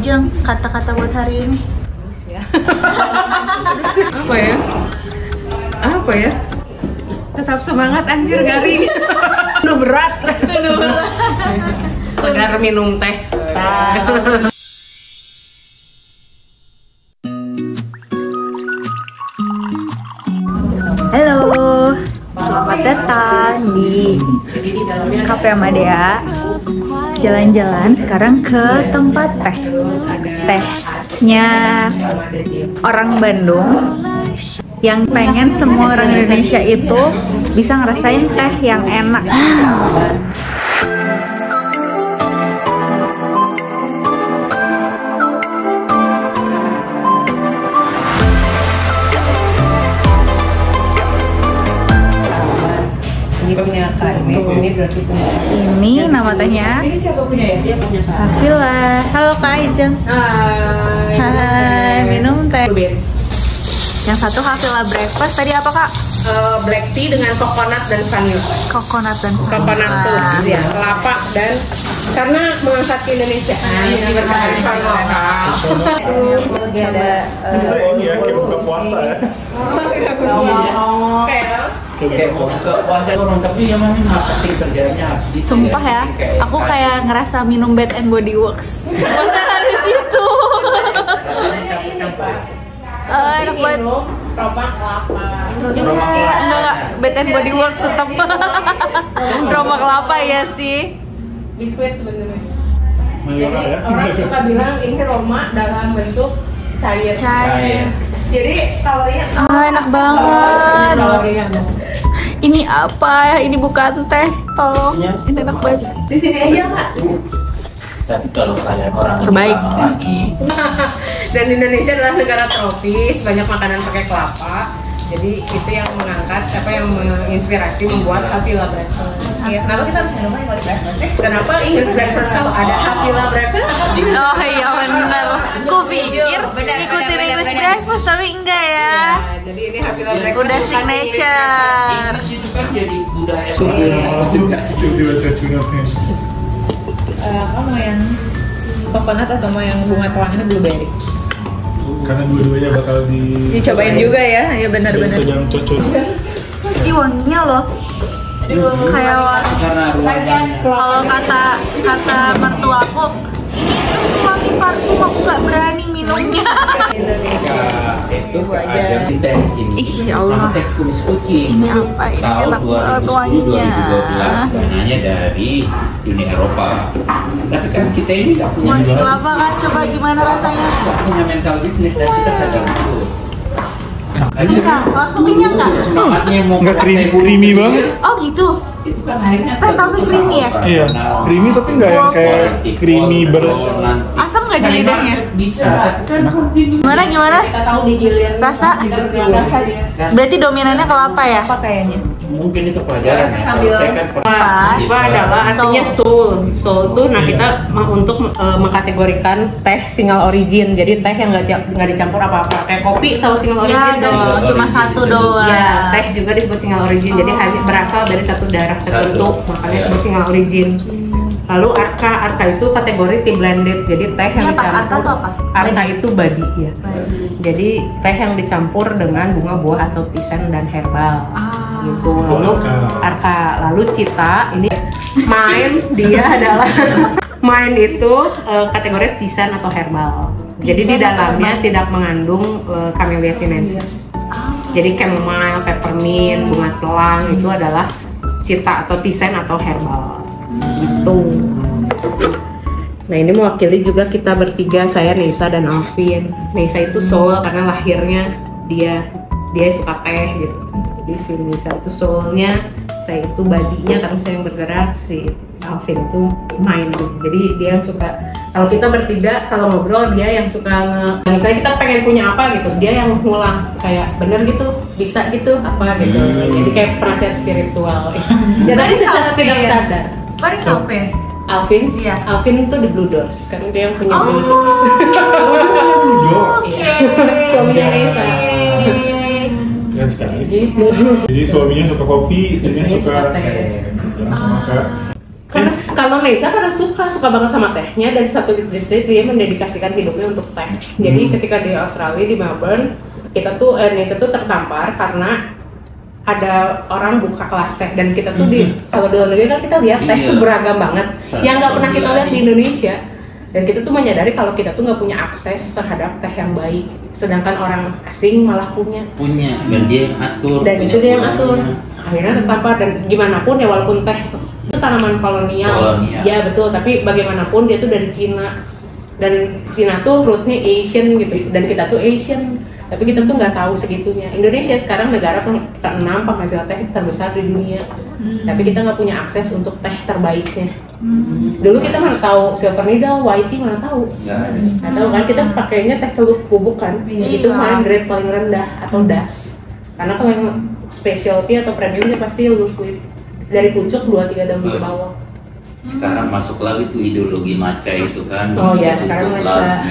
Ijeng, kata-kata buat hari ini. Apa ya? Tetap semangat anjir garing. Udah berat. Segar minum teh. Halo, selamat datang di Cafe Amadea. Jalan-jalan sekarang ke tempat teh. Tehnya orang Bandung yang pengen semua orang Indonesia itu bisa ngerasain teh yang enak. Ini punya Kak Ines, ini berarti punya. Ini nama tehnya Ini siapa punya ya? Dia punya Kak. Hafila. Halo Kak Ijeng. Hai, minum teh. Yang satu Hafila breakfast, tadi apa Kak? Black tea dengan coconut dan vanilla. Coconut dan Coconut toast ya, kelapa dan karena mengangkat ke Indonesia. Ini berkearifan lokal. Ini ya, kayak buka puasa ya. Kayak mau ke puasa orang, tapi yang mana marketing kerjanya harus di. Sumpah ya, aku kayak ngerasa minum Bath and Body Works. Masa dari situ? Enak banget. Roma kelapa. Enggak, Bath and Body Works tetap. Roma kelapa ya sih. Biskuit sebenarnya. Mayora Jadi ya. orang suka bilang ini Roma dalam bentuk cair. Cair. Jadi kalorinya Enak banget. kalorinya. Ini apa? Ini bukan teh. Tolong. Ini enak banget. Di sini aja Kak. Tapi kalau kalian orang Terbaik. Dan Indonesia adalah negara tropis, banyak makanan pakai kelapa. Jadi itu yang mengangkat, yang menginspirasi membuat Hafila breakfast. Iya. Kenapa kita harus minum breakfast? Kenapa English breakfast kalau ada Hafila breakfast? Oh iya benar. Ku pikir ngikutin English breakfast tapi enggak ya. Nah, jadi ini Hafila breakfast. Udah signature. Inggris itu kan jadi budaya. Itu diwaca curhatnya. Kamu yang coconut atau mau yang bunga telang ini blueberry? Karena dua-duanya bakal Dicobain juga ya, ya benar-benar. Sedang cocok. Ih wanginya loh. Kayak wangi. Karena ruangannya. Kalau kata mertuaku, ini tuh wangi parfum, aku nggak berani minumnya. Itu ada di teh ini. Ih, ya Allah. Sama teh kumis kucing. Ini apa ini? Tahun Enak banget 2010 wanginya. 2012 dananya dari Uni Eropa. Tapi kan kita ini nggak punya Wangi mental kelapa kan, coba gimana rasanya? nggak punya mental bisnis dan kita sadar itu. Enggak, langsung kenyang nggak? Semangatnya mau Nggak pakai creamy bumbu. banget. Oh gitu. Itu kan akhirnya Teh tapi creamy ya? Iya, creamy tapi nggak yang kayak creamy Asam nggak di lidahnya? Bisa. Gimana? Kita tahu di hilir Rasa? Berarti dominannya kelapa ya? Apa kayaknya? Mungkin itu pelajaran ya. Sambil Kalau saya kan Jiwa adalah artinya soul. Soul tuh, nah kita untuk mengkategorikan teh single origin. Jadi teh yang nggak dicampur apa-apa. Kayak kopi tahu single origin? Ya dong, cuma satu doang. Ya, teh juga disebut single origin. Jadi hanya berasal dari satu daerah tertentu, makanya disebut single origin. Lalu arka itu kategori tea blended. Jadi teh yang Ini apa? Arka dicampur. tuh apa? Arka itu badi ya. Badi. Jadi teh yang dicampur dengan bunga buah atau pisen dan herbal. Gitu. Lalu arka, lalu cita ini dia adalah itu kategori tisan atau herbal. Jadi di dalamnya tidak mengandung Camellia sinensis. Jadi chamomile, peppermint, bunga telang itu adalah cita atau tisen atau herbal. Gitu. Nah ini mewakili juga kita bertiga, saya Neisa dan Alvin. Neisa itu soul karena lahirnya dia suka teh gitu. Jadi si Neisa itu soulnya, saya itu badinya karena saya yang bergerak, si Alvin itu main gitu. Jadi dia yang suka, kalau kita bertiga kalau ngobrol dia yang suka misalnya kita pengen punya apa gitu, dia yang ngulang kayak bener gitu, bisa gitu apa gitu. Jadi kayak penasihat spiritual. Jadi secara tidak sadar. What is Alvin? Alvin, Iya. Alvin itu di Blue Doors karena dia yang punya Blue Doors. Oke. Suaminya Nesa. Keren sekali. Gitu. Jadi suaminya suka kopi, istrinya Istrinya suka suka teh. Sama Kak. Karena kalau Nesa karena suka banget sama tehnya, dan satu detik dia mendedikasikan hidupnya untuk teh. Jadi ketika di Australia di Melbourne, kita tuh Nesa tuh tertampar karena ada orang buka kelas teh, dan kita tuh kalau di luar negeri kan kita lihat teh tuh beragam banget, yang nggak pernah kita lihat di Indonesia. Dan kita tuh menyadari kalau kita tuh nggak punya akses terhadap teh yang baik, sedangkan orang asing malah punya dan dia yang atur, dan itu dia yang atur. Akhirnya tertampar, dan gimana pun ya walaupun teh itu tanaman kolonial, ya betul, tapi bagaimanapun dia tuh dari Cina, dan Cina tuh rootnya Asian gitu, dan kita tuh Asian, tapi kita tuh nggak tahu segitunya. Indonesia sekarang negara ke-6 penghasil teh terbesar di dunia, tapi kita nggak punya akses untuk teh terbaiknya. Dulu kita mana tahu silver needle, white tea mana tahu? Nggak tahu kan, kita pakainya teh celup bubuk kan, itu malah grade paling rendah atau das. Karena kalau yang specialty atau premium dia pasti loose leaf, dari pucuk 2-3 daun ke bawah. Sekarang masuk lagi tuh ideologi matcha itu kan. Oh ya, sekarang matcha.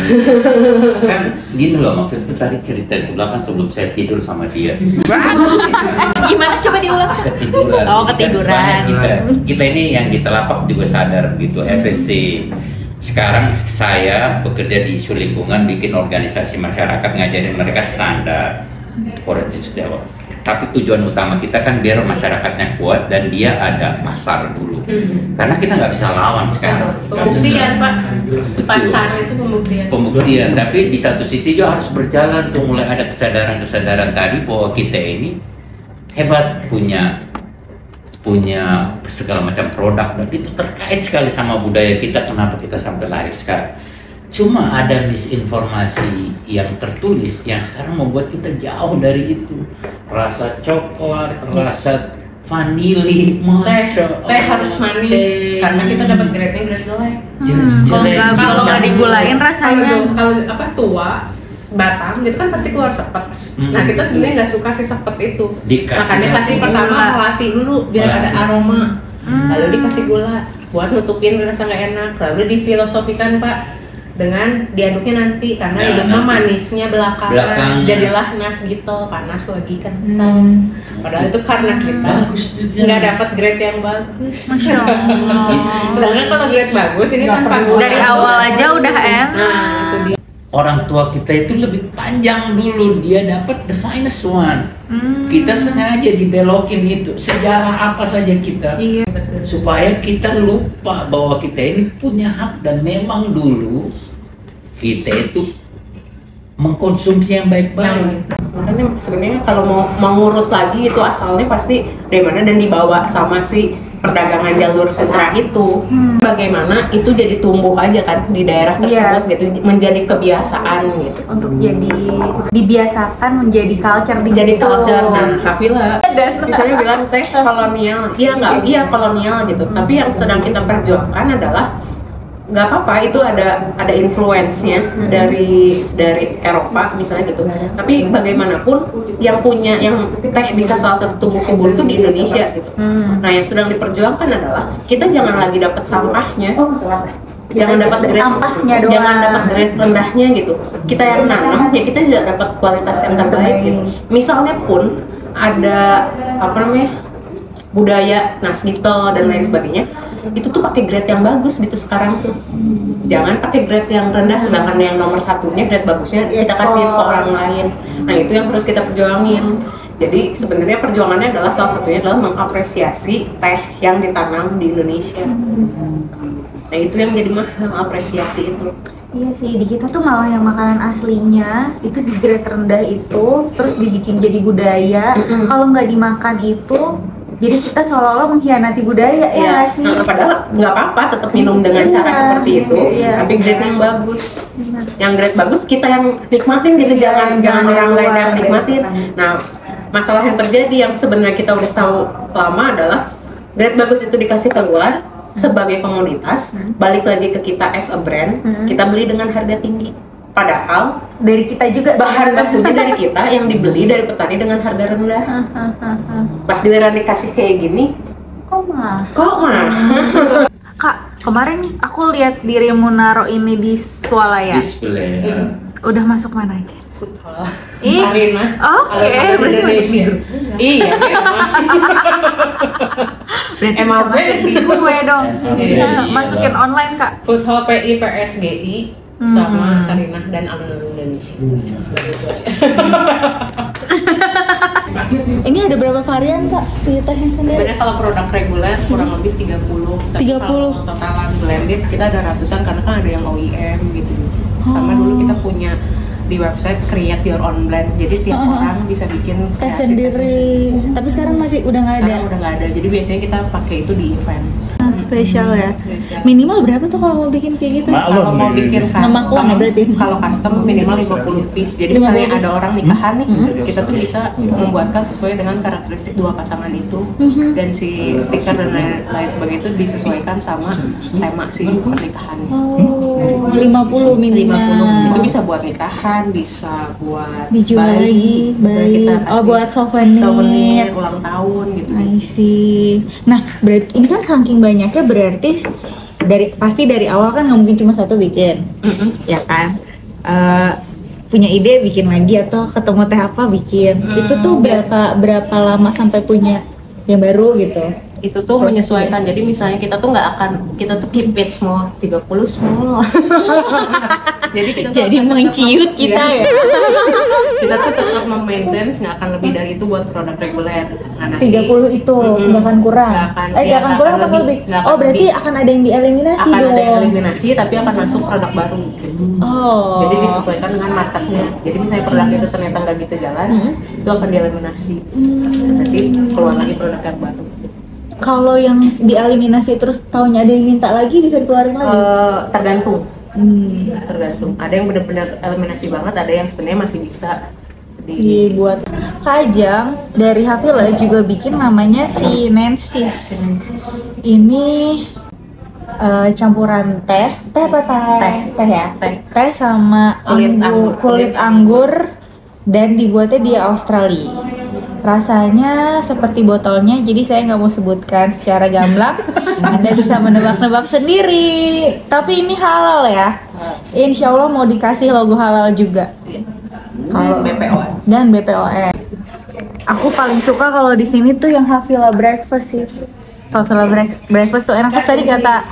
Kan gini loh, maksudnya tadi cerita di belakang sebelum saya tidur sama dia. Gimana coba diulang? Ketiduran. Oh, ketiduran. Kita ini yang di Telapak juga sadar gitu, FSC. Sekarang saya bekerja di isu lingkungan, bikin organisasi masyarakat, ngajarin mereka standar corrective step. Tapi tujuan utama kita kan biar masyarakatnya kuat dan dia ada pasar dulu. Karena kita nggak bisa lawan sekarang. Pembuktian Pak, pasar itu pembuktian. Pembuktian, tapi di satu sisi juga harus berjalan tuh, mulai ada kesadaran tadi bahwa kita ini hebat, punya segala macam produk, dan itu terkait sekali sama budaya kita. Kenapa kita sampai lahir sekarang? Cuma ada misinformasi yang tertulis yang sekarang membuat kita jauh dari itu. Rasa coklat, rasa vanili, teh harus manis karena kita dapat grade-nya grade jelek. Kalau nggak digulain rasanya. Kalau apa tua batang gitu kan pasti keluar sepet. Nah kita sebenarnya nggak suka si sepet itu. Makanya kasih pertama latih dulu biar ada aroma. Lalu dikasih gula buat nutupin rasa nggak enak. Lalu difilosofikan Pak dengan diaduknya nanti, karena hidupnya manisnya belakang. Jadilah nas gitu, panas lagi kan. Padahal itu karena kita nggak dapat grade yang bagus. Sedangkan kalau grade bagus ini kan dari awal aja udah enak. Nah itu dia. Orang tua kita itu lebih panjang dulu, dia dapat the finest one. Kita sengaja dibelokin itu, sejarah apa saja kita, supaya kita lupa bahwa kita ini punya hak, dan memang dulu kita itu mengkonsumsi yang baik-baik. Makanya sebenarnya kalau mau ngurut lagi itu asalnya pasti dari mana dan dibawa sama si perdagangan jalur sutra itu. Bagaimana itu jadi tumbuh aja kan di daerah tersebut gitu, menjadi kebiasaan gitu. Untuk jadi dibiasakan menjadi culture di Jadi situ. culture. Nah, Hafila misalnya bilang teh kolonial, iya kolonial gitu. Tapi yang sedang kita perjuangkan adalah nggak apa-apa, itu ada influence-nya dari Eropa misalnya gitu. Tapi bagaimanapun yang teh bisa salah satu tumbuh subur itu di Indonesia gitu. Nah yang sedang diperjuangkan adalah kita jangan lagi dapat sampahnya, jangan dapat grade ampasnya doang, jangan dapat grade rendahnya gitu. Kita yang nanam ya kita juga dapat kualitas yang terbaik gitu. Misalnya pun ada budaya nasgito dan lain sebagainya, itu tuh pakai grade yang bagus gitu sekarang tuh. Jangan pakai grade yang rendah, sedangkan yang nomor satunya grade bagusnya kita kasih ke orang lain. Nah itu yang harus kita perjuangin. Jadi sebenarnya perjuangannya adalah salah satunya adalah mengapresiasi teh yang ditanam di Indonesia. Nah itu yang menjadi mahal, apresiasi itu. Iya sih, di kita tuh malah yang makanan aslinya itu di grade rendah itu terus dibikin jadi budaya. Kalau nggak dimakan itu jadi kita seolah-olah mengkhianati budaya, ya nggak sih? Padahal nggak apa-apa, tetap minum dengan cara seperti itu, tapi grade yang bagus. Yang grade bagus kita yang nikmatin gitu, jangan orang lain yang nikmatin. Nah, masalah yang terjadi yang sebenarnya kita udah tahu lama adalah grade bagus itu dikasih keluar sebagai komoditas, balik lagi ke kita as a brand, kita beli dengan harga tinggi. Padahal dari kita juga bahan bakunya dari kita yang dibeli dari petani dengan harga rendah. Pas giliran dikasih kayak gini, kok mah? Kak, kemarin aku lihat dirimu naruh ini di swalaya. Display. Udah masuk mana aja? Food hall. Ih, Sarinah. oke, Kalau berarti Indonesia. Iya, Berarti Emang bisa masuk di gue dong. Iya. Masukin online Kak. Food hall PI PSGI sama Sarinah dan alun-alun Indonesia. Ini ada berapa varian Kak si tehnya sendiri? Sebenarnya kalau produk reguler kurang lebih 30. Tapi 30. kalau totalan blended kita ada ratusan karena kan ada yang OEM gitu. Sama dulu kita punya di website create your own blend. Jadi tiap orang bisa bikin Teh kreasi sendiri. Tapi sekarang masih udah nggak ada. Sekarang udah nggak ada. Jadi biasanya kita pakai itu di event. Spesial ya. Spesial. Minimal berapa tuh kalau mau bikin kayak gitu? Kalau mau bikin Nama custom, kuah ya berarti? kalau custom minimal 50 piece. Jadi 50 misalnya piece. ada orang nikahan nih, kita tuh bisa membuatkan sesuai dengan karakteristik dua pasangan itu, dan si stiker dan lain sebagainya itu disesuaikan sama tema si pernikahannya. Oh, 50 minimal. 50 itu bisa buat nikahan, bisa buat Dijual lagi, Misalnya kita bayi. Oh, kasih buat souvenir. ulang tahun gitu. I see. Nah, berarti ini kan saking banyaknya berarti pasti dari awal kan nggak mungkin cuma satu bikin, ya kan? Punya ide bikin lagi atau ketemu teh apa bikin. Itu tuh berapa lama sampai punya yang baru gitu? Itu tuh menyesuaikan. Jadi misalnya kita tuh keep it small, 30 small. Jadi kita tuh Jadi akan tetap menciut kita ya. Kita tuh tetap memaintain nggak akan lebih dari itu buat produk reguler. Nah, nanti 30 itu nggak akan kurang. Nggak akan, Nggak iya, akan nggak kurang akan apa lebih? nggak akan Oh, berarti lebih. akan ada yang dieliminasi akan dong. ada eliminasi tapi akan masuk produk baru gitu. Oh. Jadi disesuaikan dengan marketnya. Jadi misalnya produk itu ternyata nggak gitu jalan, itu akan dieliminasi. Nanti keluar lagi produk yang baru. Kalau yang dieliminasi terus tahunnya ada yang minta lagi bisa dikeluarin lagi. Tergantung. Tergantung. Ada yang benar-benar eliminasi banget, ada yang sebenarnya masih bisa Dibuat. Kajang dari Havila juga bikin namanya si Nancy's. Ini campuran teh apa teh ya? Teh sama kulit anggur dan dibuatnya di Australia. Rasanya seperti botolnya, jadi saya nggak mau sebutkan secara gamblang. Anda bisa menebak-nebak sendiri. Tapi ini halal ya. Insya Allah mau dikasih logo halal juga. kalau BPOM. Dan BPOM. Aku paling suka kalau di sini tuh yang Havila Breakfast sih. Havila Breakfast tuh enak. Terus tadi kata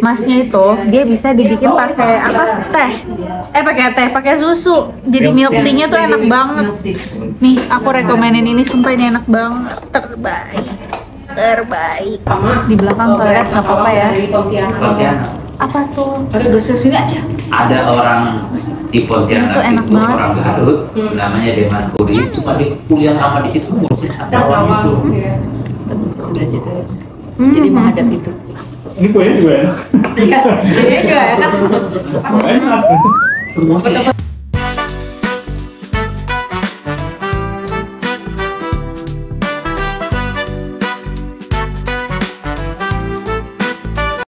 masnya itu dia bisa dibikin pakai apa? Pakai susu. Jadi milk tea-nya tuh enak banget. Nih, aku rekomenin ini, sumpah ini enak banget. Terbaik. Di belakang toilet nggak apa-apa ya. Apa tuh? Sini aja. Ada orang di Pontianak Itu enak itu banget. orang Garut, namanya Deman Kuri, cuma dia kuliah lama di situ ngurusin ada orang itu. Sebelah situ. Jadi menghadap itu. Ini kuenya juga enak. Iya, jadi juga enak. Enak. Semuanya